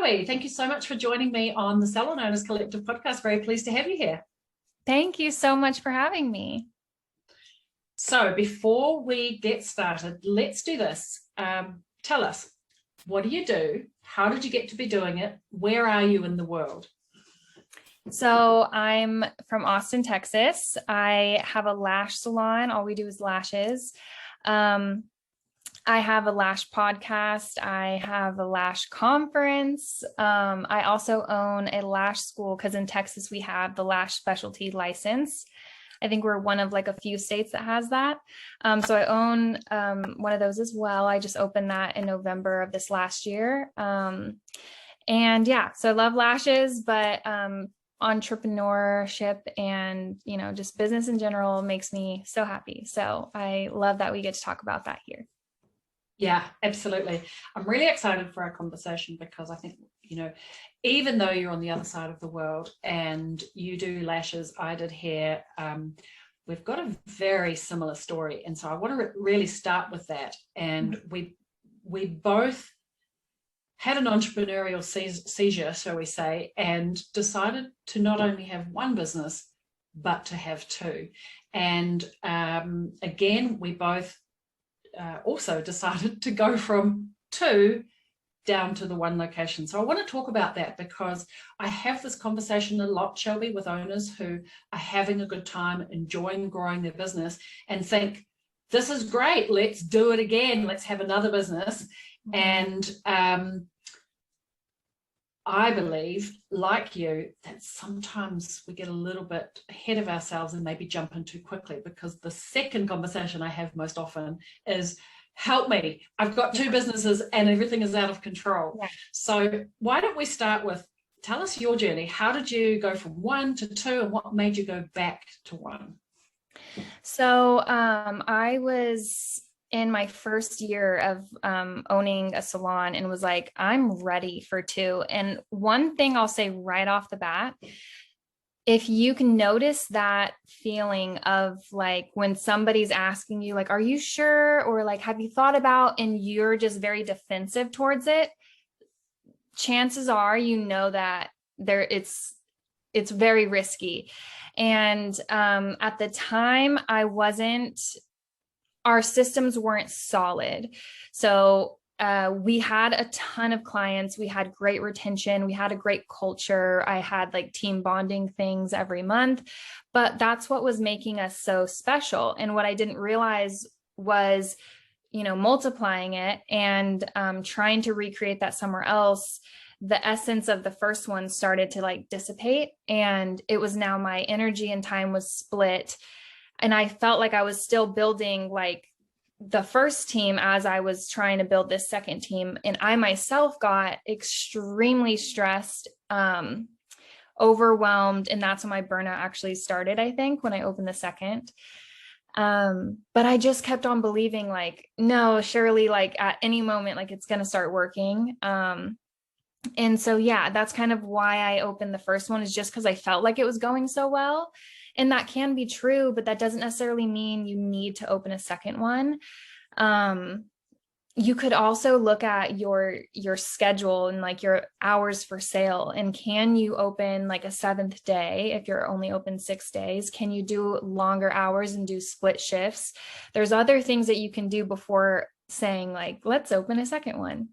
Chloe, thank you so much for joining me on the Salon Owners Collective podcast. Very pleased to have you here. Thank you so much for having me. So before we get started, let's do this. Tell us, what do you do? How did you get to be doing it? Where are you in the world? So I'm from Austin, Texas. I have a lash salon. All we do is lashes. I have a lash podcast. I have a lash conference. I also own a lash school because in Texas we have the lash specialty license. I think we're one of like a few states that has that. So I own one of those as well. I just opened that in November of this last year. And yeah, so I love lashes, but entrepreneurship and, just business in general makes me so happy. So I love that we get to talk about that here. Yeah, absolutely. I'm really excited for our conversation because I think, even though you're on the other side of the world and you do lashes, I did hair, we've got a very similar story. And so I want to really start with that. And we both had an entrepreneurial seizure, shall we say, and decided to not only have one business, but to have two. And again, we both also decided to go from two down to the one location. So I want to talk about that because I have this conversation a lot, Shelby, with owners who are having a good time, enjoying growing their business and think, this is great, let's do it again, let's have another business. And I believe, like you, that sometimes we get a little bit ahead of ourselves and maybe jump in too quickly, because the second conversation I have most often is, help me, I've got two businesses and everything is out of control. Yeah. So why don't we start with, tell us your journey. How did you go from one to two and what made you go back to one? So I was in my first year of owning a salon and was like, I'm ready for two. And one thing I'll say right off the bat, if you can notice that feeling of like when somebody's asking you, like, are you sure? Or like, have you thought about, and you're just very defensive towards it, chances are, that it's very risky. And at the time our systems weren't solid. So we had a ton of clients. We had great retention. We had a great culture. I had like team bonding things every month, but that's what was making us so special. And what I didn't realize was, multiplying it and trying to recreate that somewhere else, the essence of the first one started to like dissipate. And it was now my energy and time was split. And I felt like I was still building like the first team as I was trying to build this second team. And I myself got extremely stressed, overwhelmed. And that's when my burnout actually started, I think, when I opened the second. But I just kept on believing like, no, surely like at any moment, like it's going to start working. And so, yeah, that's kind of why I opened the first one, is just because I felt like it was going so well. And that can be true, but that doesn't necessarily mean you need to open a second one. You could also look at your schedule and like your hours for sale. And can you open like a seventh day if you're only open 6 days? Can you do longer hours and do split shifts? There's other things that you can do before saying like, let's open a second one.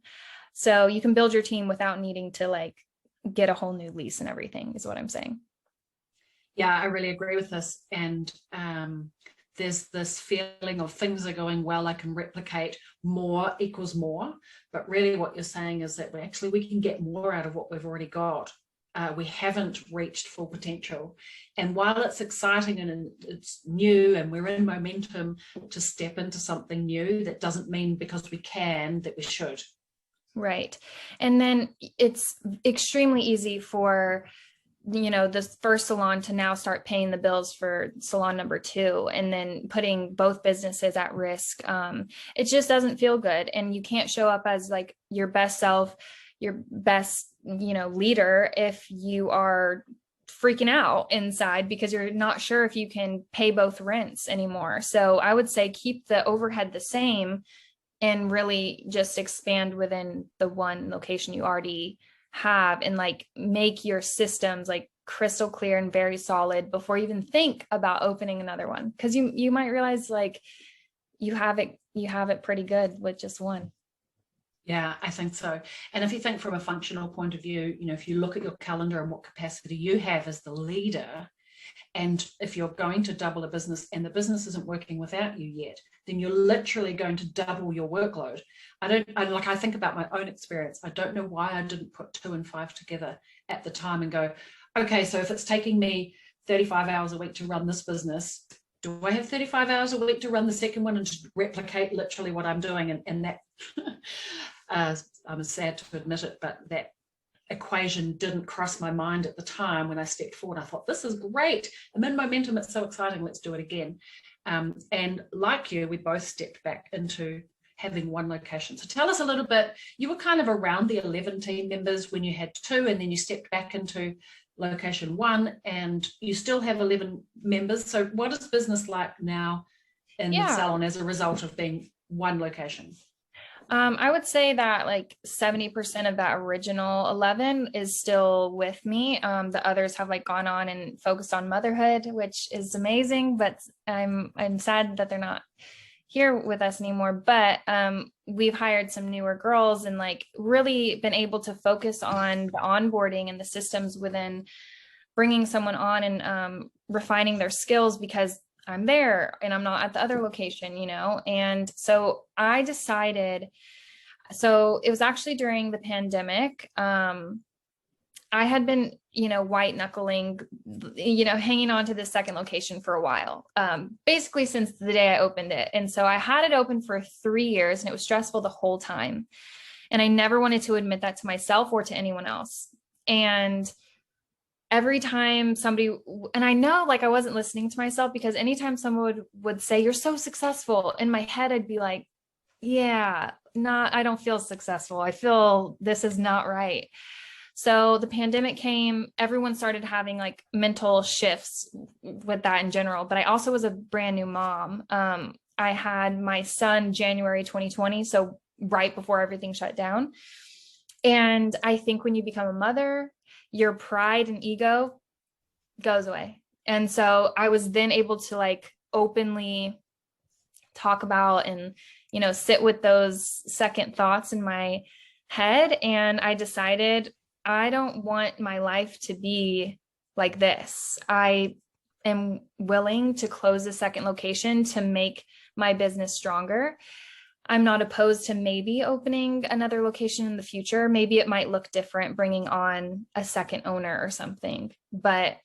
So you can build your team without needing to like get a whole new lease and everything, is what I'm saying. Yeah, I really agree with this. And there's this feeling of things are going well, I can replicate, more equals more. But really what you're saying is that we can get more out of what we've already got. We haven't reached full potential. And while it's exciting and it's new and we're in momentum to step into something new, that doesn't mean because we can that we should. Right. And then it's extremely easy for this first salon to now start paying the bills for salon number 2 and then putting both businesses at risk. It just doesn't feel good. And you can't show up as like your best self, your best, leader if you are freaking out inside because you're not sure if you can pay both rents anymore. So I would say keep the overhead the same and really just expand within the one location you already have and like make your systems like crystal clear and very solid before you even think about opening another one. Because you might realize like you have it pretty good with just one. Yeah, I think so. And if you think from a functional point of view, if you look at your calendar and what capacity you have as the leader, and if you're going to double a business and the business isn't working without you yet, then you're literally going to double your workload. I think about my own experience. I don't know why I didn't put 2 and 5 together at the time and go, okay, so if it's taking me 35 hours a week to run this business, do I have 35 hours a week to run the second one and just replicate literally what I'm doing? And that, I'm sad to admit it, but that equation didn't cross my mind at the time when I stepped forward. I thought, this is great. I'm in momentum. It's so exciting. Let's do it again. And like you, we both stepped back into having one location. So tell us a little bit, you were kind of around the 11 team members when you had 2, and then you stepped back into location 1, and you still have 11 members. So what is business like now in Salon as a result of being one location? I would say that like 70% of that original 11 is still with me. The others have like gone on and focused on motherhood, which is amazing, but I'm sad that they're not here with us anymore. But we've hired some newer girls and like really been able to focus on the onboarding and the systems within bringing someone on and refining their skills, because I'm there and I'm not at the other location, And so I decided, so it was actually during the pandemic. I had been, white knuckling, hanging on to the second location for a while, basically since the day I opened it. And so I had it open for 3 years and it was stressful the whole time. And I never wanted to admit that to myself or to anyone else. And every time somebody, and I know like I wasn't listening to myself, because anytime someone would say, you're so successful, in my head, I'd be like, yeah, I don't feel successful. I feel this is not right. So the pandemic came, everyone started having like mental shifts with that in general. But I also was a brand new mom. I had my son January 2020, so right before everything shut down. And I think when you become a mother, your pride and ego goes away. And so I was then able to like openly talk about and, sit with those second thoughts in my head. And I decided I don't want my life to be like this. I am willing to close the second location to make my business stronger. I'm not opposed to maybe opening another location in the future. Maybe it might look different, bringing on a second owner or something, but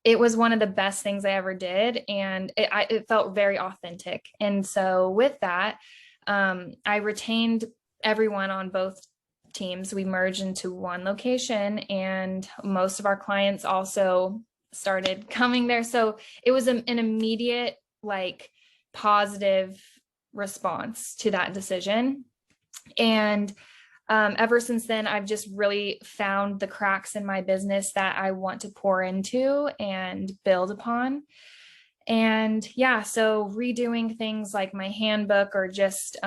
it was one of the best things I ever did. And it felt very authentic. And so with that, I retained everyone on both teams. We merged into one location, and most of our clients also started coming there. So it was an immediate, like, positive response to that decision. And ever since then, I've just really found the cracks in my business that I want to pour into and build upon. And yeah, so redoing things like my handbook, or just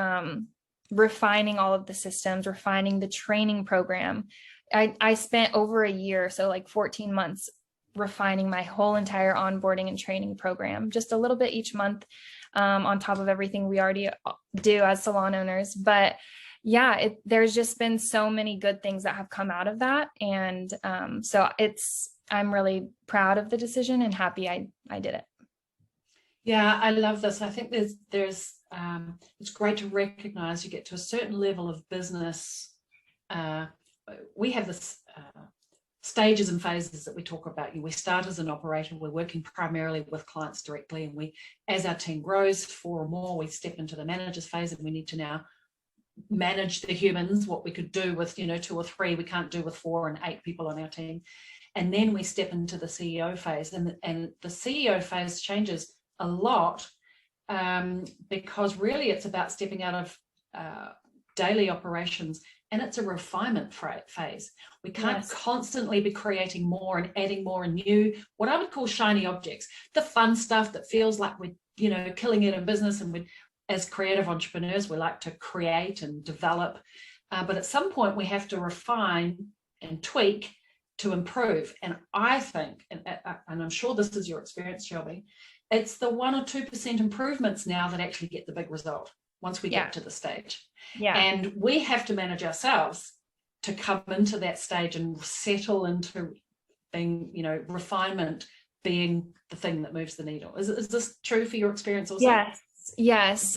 refining all of the systems, refining the training program. I spent over a year, so like 14 months, refining my whole entire onboarding and training program, just a little bit each month, on top of everything we already do as salon owners. But yeah, there's just been so many good things that have come out of that. And so I'm really proud of the decision and happy I did it. Yeah, I love this. I think there's it's great to recognize you get to a certain level of business. We have this stages and phases that we talk about. We start as an operator, we're working primarily with clients directly, and as our team grows 4 or more, we step into the manager's phase, and we need to now manage the humans. What we could do with 2 or 3, we can't do with 4 and 8 people on our team. And then we step into the CEO phase, and the CEO phase changes a lot, because really it's about stepping out of daily operations, and it's a refinement phase. We can't constantly be creating more and adding more and new, what I would call shiny objects, the fun stuff that feels like we're killing it in business. And as creative entrepreneurs, we like to create and develop but at some point we have to refine and tweak to improve. And I think, and I'm sure this is your experience, Shelby, it's the 1 or 2% improvements now that actually get the big result once we get to the stage. And we have to manage ourselves to come into that stage and settle into being, refinement being the thing that moves the needle. Is this true for your experience also? Yes.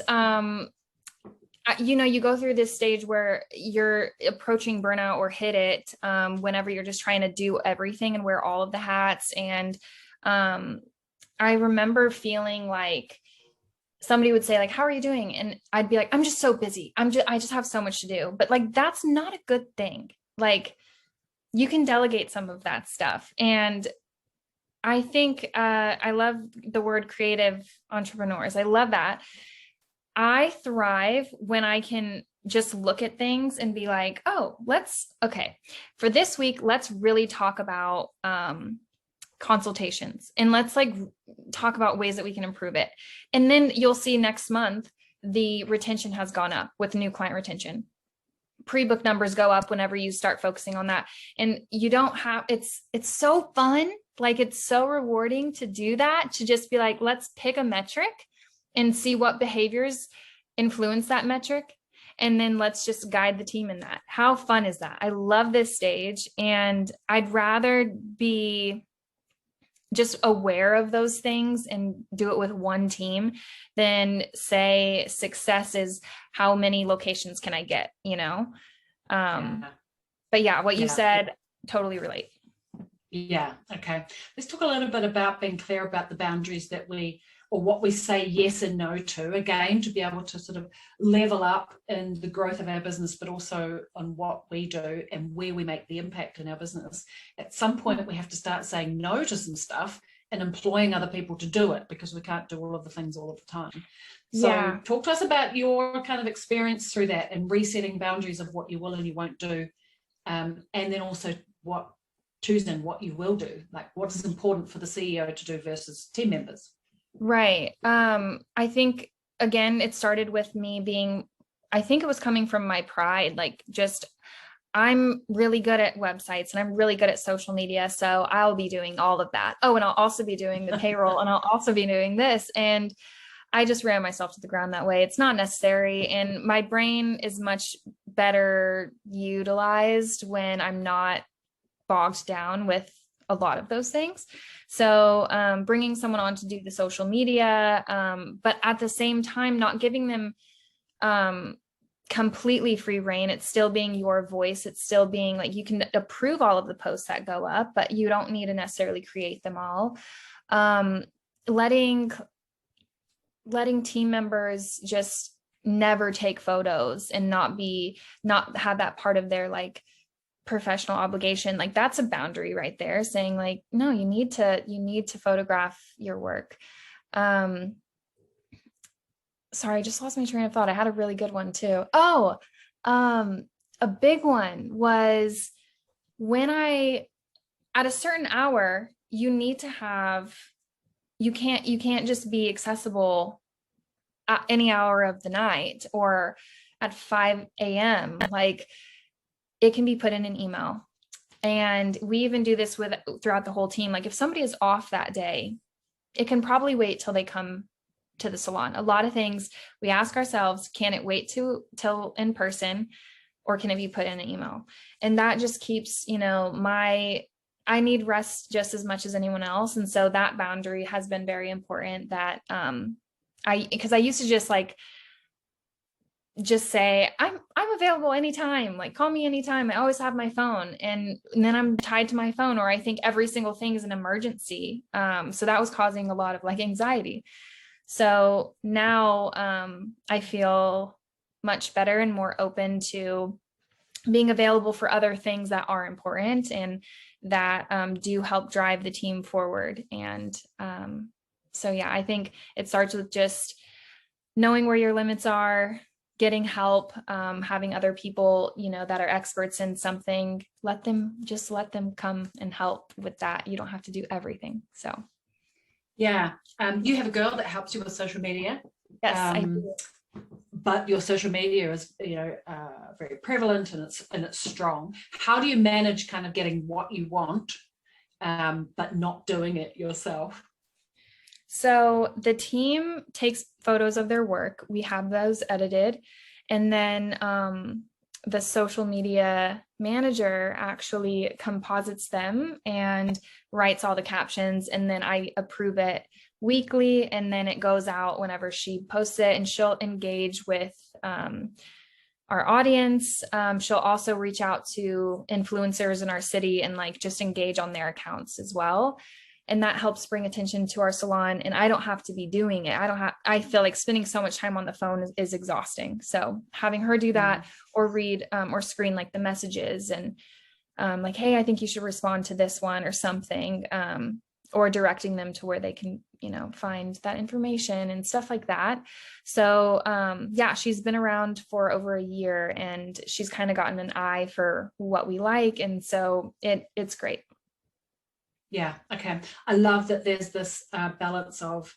You go through this stage where you're approaching burnout or hit it, whenever you're just trying to do everything and wear all of the hats. And I remember feeling like somebody would say, like, how are you doing? And I'd be like, I'm just so busy. I just have so much to do. But like, that's not a good thing. Like, you can delegate some of that stuff. And I think I love the word creative entrepreneurs. I love that. I thrive when I can just look at things and be like, oh, for this week, let's really talk about consultations, and let's like talk about ways that we can improve it. And then you'll see next month, the retention has gone up with new client retention. Pre-book numbers go up whenever you start focusing on that. And you don't have, it's so fun. Like, it's so rewarding to do that, to just be like, let's pick a metric and see what behaviors influence that metric. And then let's just guide the team in that. How fun is that? I love this stage. And I'd rather be just aware of those things and do it with one team than say success is how many locations can I get, But yeah, what you said, totally relate. Yeah. Okay. Let's talk a little bit about being clear about the boundaries or what we say yes and no to, again, to be able to sort of level up in the growth of our business, but also on what we do and where we make the impact in our business. At some point, we have to start saying no to some stuff and employing other people to do it, because we can't do all of the things all of the time. So talk to us about your kind of experience through that and resetting boundaries of what you will and you won't do. And then also choosing what you will do, like what is important for the CEO to do versus team members. Right. I think, again, it started with me I think it was coming from my pride, like just, I'm really good at websites and I'm really good at social media. So I'll be doing all of that. Oh, and I'll also be doing the payroll and I'll also be doing this. And I just ran myself to the ground that way. It's not necessary. And my brain is much better utilized when I'm not bogged down with a lot of those things. So bringing someone on to do the social media, but at the same time, not giving them completely free reign. It's still being your voice. It's still being like, you can approve all of the posts that go up, but you don't need to necessarily create them all. Letting team members just never take photos and not have that part of their like professional obligation. Like, that's a boundary right there, saying like, no, you need to photograph your work. Sorry, I just lost my train of thought. I had a really good one too. Oh, a big one was at a certain hour, you can't just be accessible at any hour of the night or at 5 a.m. Like, it can be put in an email. And we even do this throughout the whole team. Like, if somebody is off that day, it can probably wait till they come to the salon. A lot of things we ask ourselves, can it wait till in person, or can it be put in an email? And that just keeps, I need rest just as much as anyone else. And so that boundary has been very important, that because I used to just say, I'm available anytime, like call me anytime. I always have my phone. And then I'm tied to my phone, or I think every single thing is an emergency. So that was causing a lot of like anxiety. So now I feel much better and more open to being available for other things that are important and that do help drive the team forward. And so, yeah, I think it starts with just knowing where your limits are, getting help, having other people, that are experts in something, let them come and help with that. You don't have to do everything. So. Yeah. You have a girl that helps you with social media. Yes, I do. but your social media is, very prevalent, and it's strong. How do you manage kind of getting what you want, but not doing it yourself? So the team takes photos of their work. We have those edited. And then the social media manager actually composites them and writes all the captions. And then I approve it weekly. And then it goes out whenever she posts it, and she'll engage with our audience. She'll also reach out to influencers in our city and like just engage on their accounts as well. And that helps bring attention to our salon, and I don't have to be doing it. I feel like spending so much time on the phone is exhausting. So having her do that, or read or screen like the messages, and like, hey, I think you should respond to this one or something, or directing them to where they can, find that information and stuff like that. So yeah, she's been around for over a year, and she's kind of gotten an eye for what we like. And so it's great. Yeah. Okay. I love that there's this balance of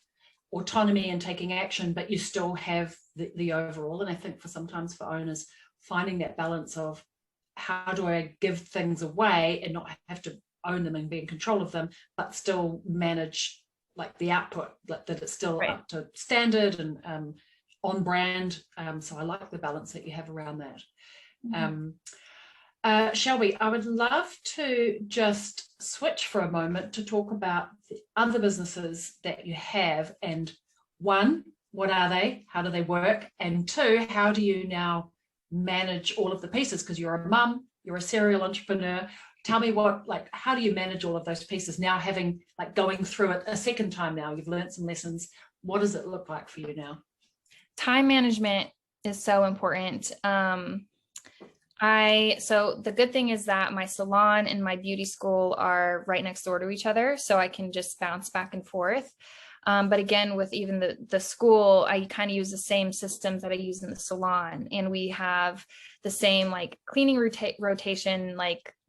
autonomy and taking action, but you still have the overall. And I think sometimes for owners, finding that balance of how do I give things away and not have to own them and be in control of them, but still manage like the output, like that it's still Right. up to standard and on brand. So I like the balance that you have around that. Shelby, I would love to just switch for a moment to talk about the other businesses that you have. And one, what are they? How do they work? And two, how do you now manage all of the pieces? Because you're a mum, you're a serial entrepreneur. Tell me how do you manage all of those pieces now, having going through it a second time now? You've learned some lessons. What does it look like for you now? Time management is so important. So the good thing is that my salon and my beauty school are right next door to each other, so I can just bounce back and forth. But again, with even the school, I kind of use the same systems that I use in the salon, and we have the same cleaning rotation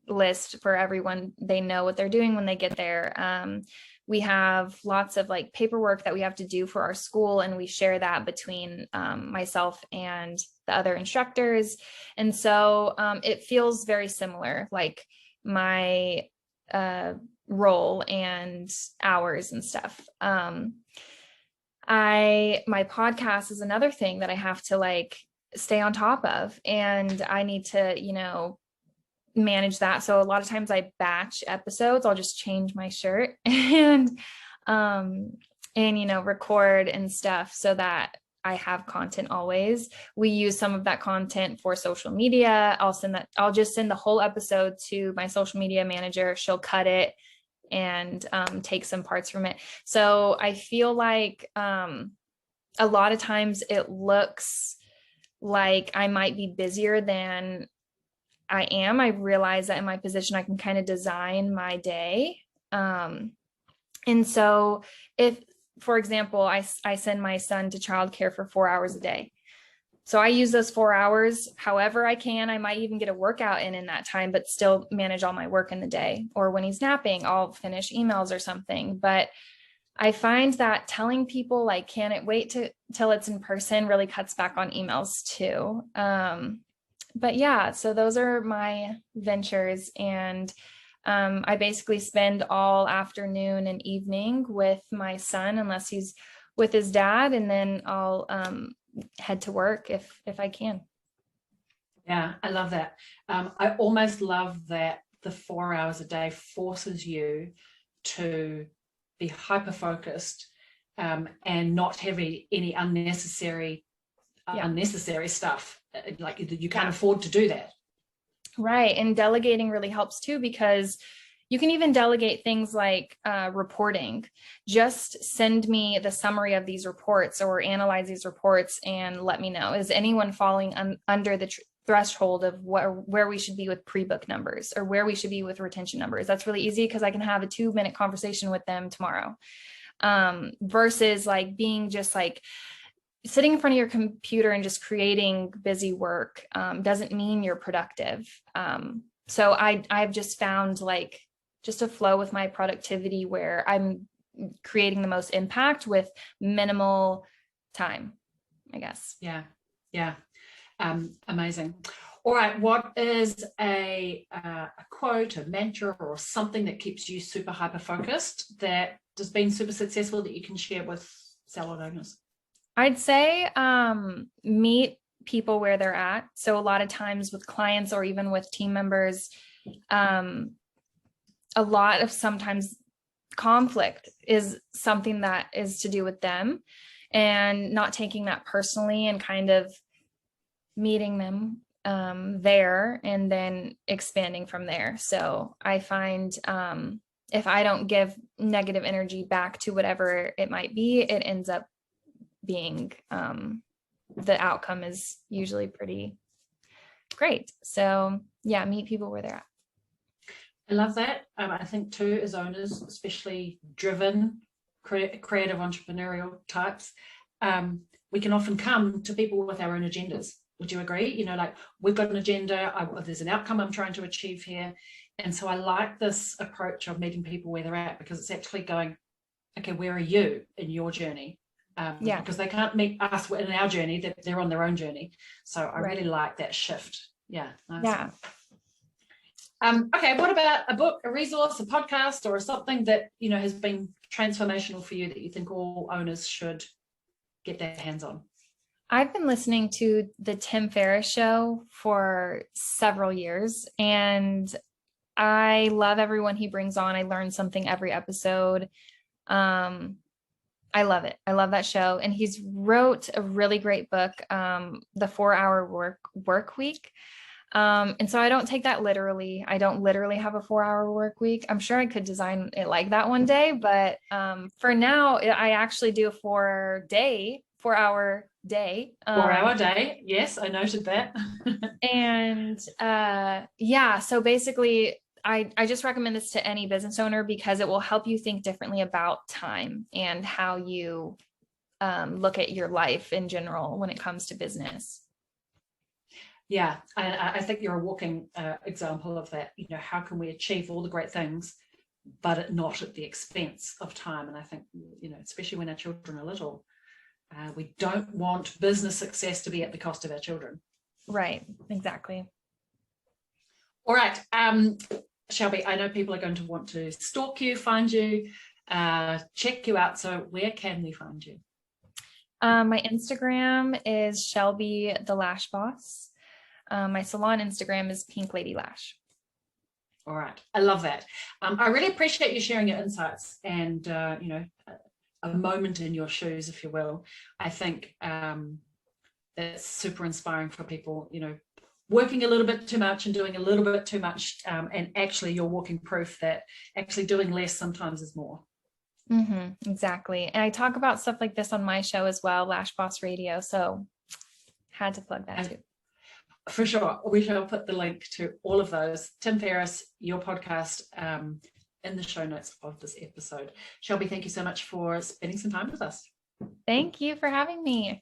list for everyone. They know what they're doing when they get there. We have lots of paperwork that we have to do for our school, and we share that between myself and the other instructors. And so it feels very similar, like my role and hours and stuff. My podcast is another thing that I have to stay on top of, and I need to, manage that. So a lot of times I batch episodes. I'll just change my shirt and record and stuff so that I have content always. We use some of that content for social media. I'll just send the whole episode to my social media manager. She'll cut it and take some parts from it. So I feel like a lot of times it looks like I might be busier than I am. I realize that in my position, I can kind of design my day. And so if, for example, I send my son to childcare for 4 hours a day. So I use those 4 hours however I can. I might even get a workout in that time, but still manage all my work in the day. Or when he's napping, I'll finish emails or something. But I find that telling people can it wait till it's in person really cuts back on emails too. But yeah, so those are my ventures, and I basically spend all afternoon and evening with my son unless he's with his dad, and then I'll head to work if I can. Yeah, I love that. I almost love that the 4 hours a day forces you to be hyper focused and not have any unnecessary stuff. You can't afford to do that. Right. And delegating really helps too, because you can even delegate things like reporting. Just send me the summary of these reports or analyze these reports and let me know. Is anyone falling under the threshold of where we should be with pre-book numbers or where we should be with retention numbers? That's really easy because I can have a 2-minute conversation with them tomorrow. Versus being just sitting in front of your computer and just creating busy work doesn't mean you're productive. So I've just found just a flow with my productivity where I'm creating the most impact with minimal time, I guess. Yeah. Yeah. Amazing. All right. What is a quote, a mantra, or something that keeps you super hyper focused that has been super successful that you can share with salon owners? I'd say meet people where they're at. So a lot of times with clients or even with team members, a lot of sometimes conflict is something that is to do with them, and not taking that personally and kind of meeting them there and then expanding from there. So I find if I don't give negative energy back to whatever it might be, it ends up being the outcome is usually pretty great. So yeah, meet people where they're at. I love that. I think too, as owners, especially driven, creative entrepreneurial types, we can often come to people with our own agendas. Would you agree? You know, like, we've got an agenda, there's an outcome I'm trying to achieve here. And so I like this approach of meeting people where they're at, because it's actually going, okay, where are you in your journey? Because they can't meet us in our journey, they're on their own journey. So I really like that shift. Yeah. Nice. Yeah. Okay, what about a book, a resource, a podcast, or something that, you know, has been transformational for you that you think all owners should get their hands on? I've been listening to the Tim Ferriss show for several years, and I love everyone he brings on. I learn something every episode. I love it. I love that show. And he's wrote a really great book, The 4-Hour Work Week. And so I don't take that literally. I don't literally have a 4-hour work week. I'm sure I could design it like that one day, but for now, I actually do a 4-hour day. 4-hour day. Yes, I noted that. And yeah, so basically, I just recommend this to any business owner because it will help you think differently about time and how you look at your life in general when it comes to business. Yeah, I think you're a walking example of that. You know, how can we achieve all the great things, but not at the expense of time? And I think, you know, especially when our children are little, we don't want business success to be at the cost of our children. Right, exactly. All right, Shelby, I know people are going to want to stalk you, find you, check you out. So where can we find you? My Instagram is Shelby the Lash Boss. My salon Instagram is Pink Lady Lash. All right, I love that. I really appreciate you sharing your insights and you know, a moment in your shoes, if you will. I think that's super inspiring for people, you know, working a little bit too much and doing a little bit too much, and actually you're walking proof that actually doing less sometimes is more. Exactly. And I talk about stuff like this on my show as well, Lash Boss Radio. So had to plug that too. For sure. We shall put the link to all of those. Tim Ferriss, your podcast, in the show notes of this episode. Shelby, thank you so much for spending some time with us. Thank you for having me.